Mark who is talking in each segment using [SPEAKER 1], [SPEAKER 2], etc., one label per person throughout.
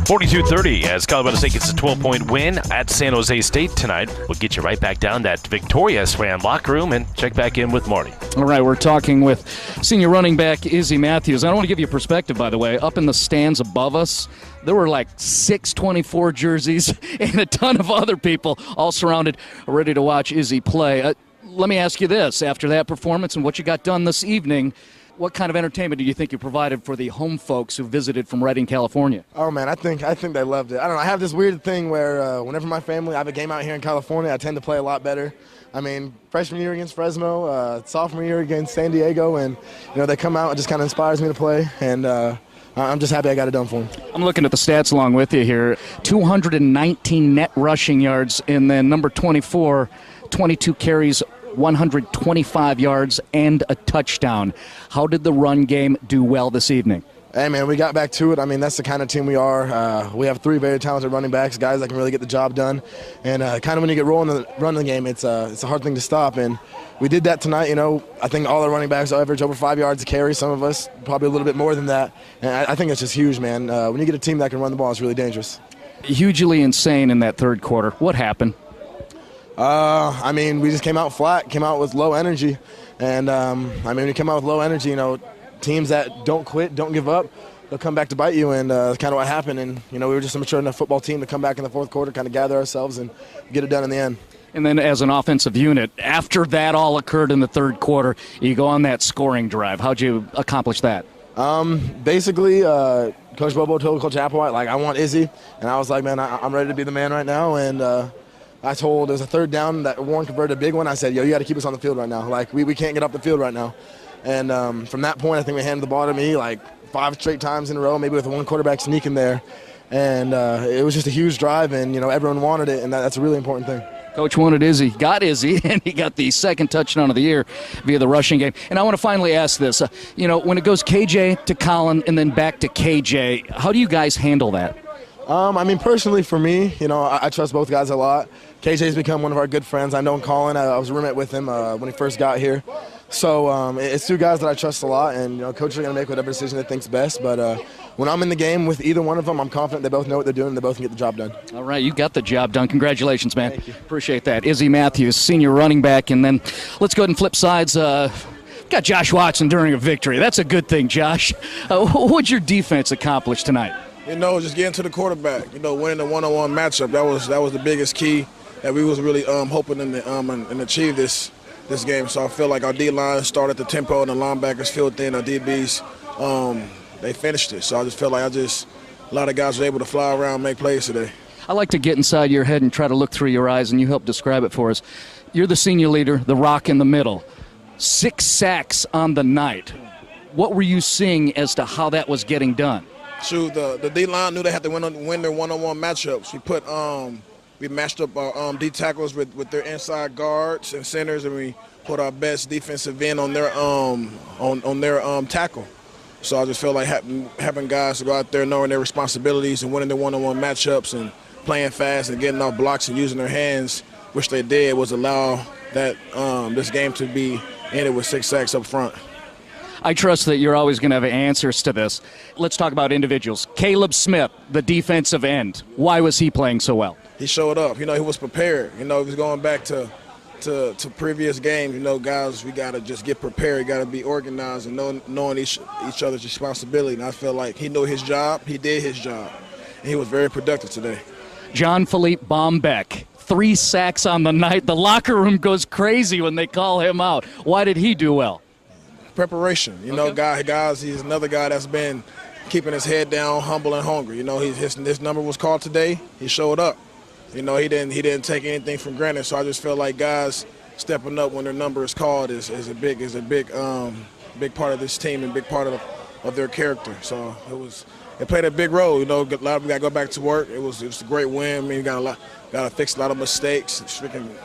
[SPEAKER 1] 42-30 as Colorado State gets a 12-point win at San Jose State tonight. We'll get you right back down that Victorious fan locker room and check back in with Marty.
[SPEAKER 2] All right, we're talking with senior running back Izzy Matthews. I want to give you a perspective, by the way. Up in the stands above us, there were like 624 jerseys and a ton of other people all surrounded, ready to watch Izzy play. Let me ask you this. After that performance and what you got done this evening, what kind of entertainment do you think you provided for the home folks who visited from Redding, California?
[SPEAKER 3] Oh, man, I think they loved it. I don't know. I have this weird thing where whenever my family, I have a game out here in California, I tend to play a lot better. I mean, freshman year against Fresno, sophomore year against San Diego, and, they come out. It just kind of inspires me to play, and I'm just happy I got it done for them.
[SPEAKER 2] I'm looking at the stats along with you here. 219 net rushing yards, and then number 24, 22 carries, 125 yards and a touchdown. How did the run game do well this evening?
[SPEAKER 3] Hey, man, we got back to it. I mean, that's the kind of team we are. We have 3 very talented running backs, guys that can really get the job done. And kind of when you get rolling running the game, it's a hard thing to stop. And we did that tonight. I think all our running backs average over 5 yards a carry. Some of us probably a little bit more than that. And I think it's just huge, man. When you get a team that can run the ball, it's really dangerous.
[SPEAKER 2] Hugely insane in that third quarter. What happened?
[SPEAKER 3] I mean, we just came out flat, came out with low energy. And, when you come out with low energy, teams that don't quit, don't give up, they'll come back to bite you, and that's kind of what happened. And, we were just a mature enough football team to come back in the fourth quarter, kind of gather ourselves and get it done in the end.
[SPEAKER 2] And then as an offensive unit, after that all occurred in the third quarter, you go on that scoring drive. How'd you accomplish that?
[SPEAKER 3] Basically, Coach Bobo told Coach Applewhite, I want Izzy. And I was like, man, I'm ready to be the man right now. And I told, there was a third down that Warren converted a big one. I said, you got to keep us on the field right now. We can't get off the field right now. And from that point, I think we handed the ball to me 5 straight times in a row, maybe with one quarterback sneak in there. And it was just a huge drive, and, everyone wanted it, and that's a really important thing.
[SPEAKER 2] Coach wanted Izzy, got Izzy, and he got the second touchdown of the year via the rushing game. And I want to finally ask this. When it goes KJ to Colin and then back to KJ, how do you guys handle that?
[SPEAKER 3] Personally for me, I trust both guys a lot. KJ's become one of our good friends. I've known Colin. I was a roommate with him when he first got here. So it's 2 guys that I trust a lot, and Coach is going to make whatever decision they think's best. But when I'm in the game with either one of them, I'm confident they both know what they're doing and they both can get the job done.
[SPEAKER 2] All right, you got the job done. Congratulations, man.
[SPEAKER 3] Thank you.
[SPEAKER 2] Appreciate that. Izzy Matthews, senior running back. And then let's go ahead and flip sides. Got Josh Watson during a victory. That's a good thing, Josh. What'd your defense accomplish tonight?
[SPEAKER 4] Just getting to the quarterback. Winning the one-on-one matchup. That was the biggest key that we was really hoping and achieve this game. So I feel like our D-line started the tempo and the linebackers filled in. Our DBs, they finished it. So I just feel like a lot of guys were able to fly around and make plays today.
[SPEAKER 2] I like to get inside your head and try to look through your eyes, and you help describe it for us. You're the senior leader, the rock in the middle. 6 sacks on the night. What were you seeing as to how that was getting done?
[SPEAKER 4] Shoot, the D-line knew they had to win their one-on-one matchups. We matched up our D tackles with their inside guards and centers, and we put our best defensive end on their tackle. So I just feel like having guys to go out there knowing their responsibilities and winning their one-on-one matchups and playing fast and getting off blocks and using their hands, which they did, was allow that this game to be ended with 6 sacks up front.
[SPEAKER 2] I trust that you're always going to have answers to this. Let's talk about individuals. Caleb Smith, the defensive end. Why was he playing so well?
[SPEAKER 4] He showed up. He was prepared. He was going back to previous games. Guys, we got to just get prepared. We got to be organized and knowing each other's responsibility. And I feel like he knew his job. He did his job. And he was very productive today.
[SPEAKER 2] Jan-Phillip Bombek, 3 sacks on the night. The locker room goes crazy when they call him out. Why did he do well?
[SPEAKER 4] Preparation. Guys, he's another guy that's been keeping his head down, humble and hungry. His number was called today. He showed up. He didn't take anything for granted. So I just feel like guys stepping up when their number is called is a big part of this team and big part of their character. So it played a big role. A lot of them got to go back to work. It was a great win. We got to fix a lot of mistakes.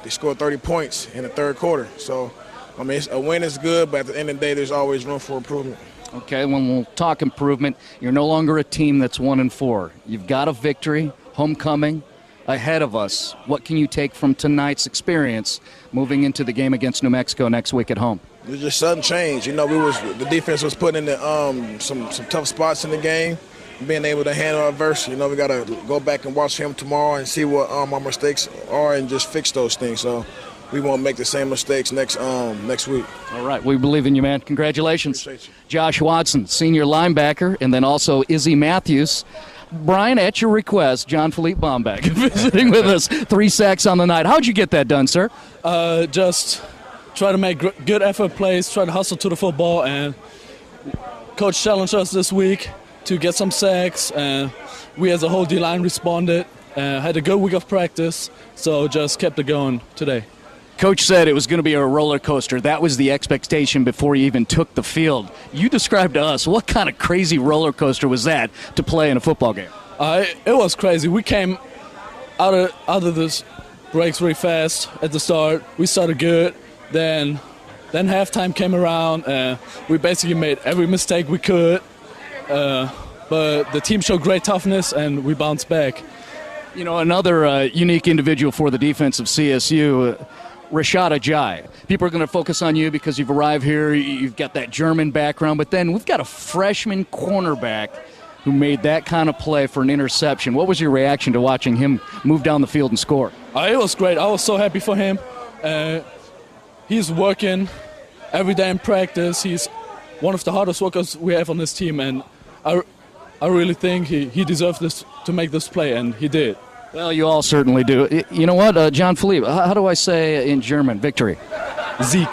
[SPEAKER 4] They scored 30 points in the third quarter. So a win is good, but at the end of the day, there's always room for improvement.
[SPEAKER 2] Okay, when we'll talk improvement, you're no longer a team that's 1-4. You've got a victory, homecoming ahead of us. What can you take from tonight's experience moving into the game against New Mexico next week at home?
[SPEAKER 4] It was just sudden change. The defense was putting in some tough spots in the game. being able to handle adversity. We got to go back and watch him tomorrow and see what our mistakes are and just fix those things. So we won't make the same mistakes next week.
[SPEAKER 2] All right, we believe in you, man. Congratulations.
[SPEAKER 4] Appreciate you.
[SPEAKER 2] Josh Watson, senior linebacker, and then also Izzy Matthews. Brian, at your request, Jan-Phillip Bombek visiting with us. 3 sacks on the night. How'd you get that done, sir?
[SPEAKER 5] Just try to make good effort plays, try to hustle to the football, and coach challenged us this week to get some sacks, and we as a whole D-line responded, had a good week of practice, so just kept it going today.
[SPEAKER 2] Coach said it was going to be a roller coaster. That was the expectation before you even took the field. You described to us, what kind of crazy roller coaster was that to play in a football game?
[SPEAKER 5] It was crazy. We came out of this breaks really fast at the start. We started good. Then halftime came around. We basically made every mistake we could. But the team showed great toughness, and we bounced back.
[SPEAKER 2] You know, another unique individual for the defense of CSU, Rashad Ajayi. People are going to focus on you because you've arrived here, you've got that German background, but then we've got a freshman cornerback who made that kind of play for an interception. What was your reaction to watching him move down the field and score?
[SPEAKER 5] It was great. I was so happy for him. He's working every day in practice. He's one of the hardest workers we have on this team, and I really think he deserved this to make this play, and he did.
[SPEAKER 2] Well, you all certainly do. You know what, Jan-Phillip, how do I say in German, victory?
[SPEAKER 5] Sieg.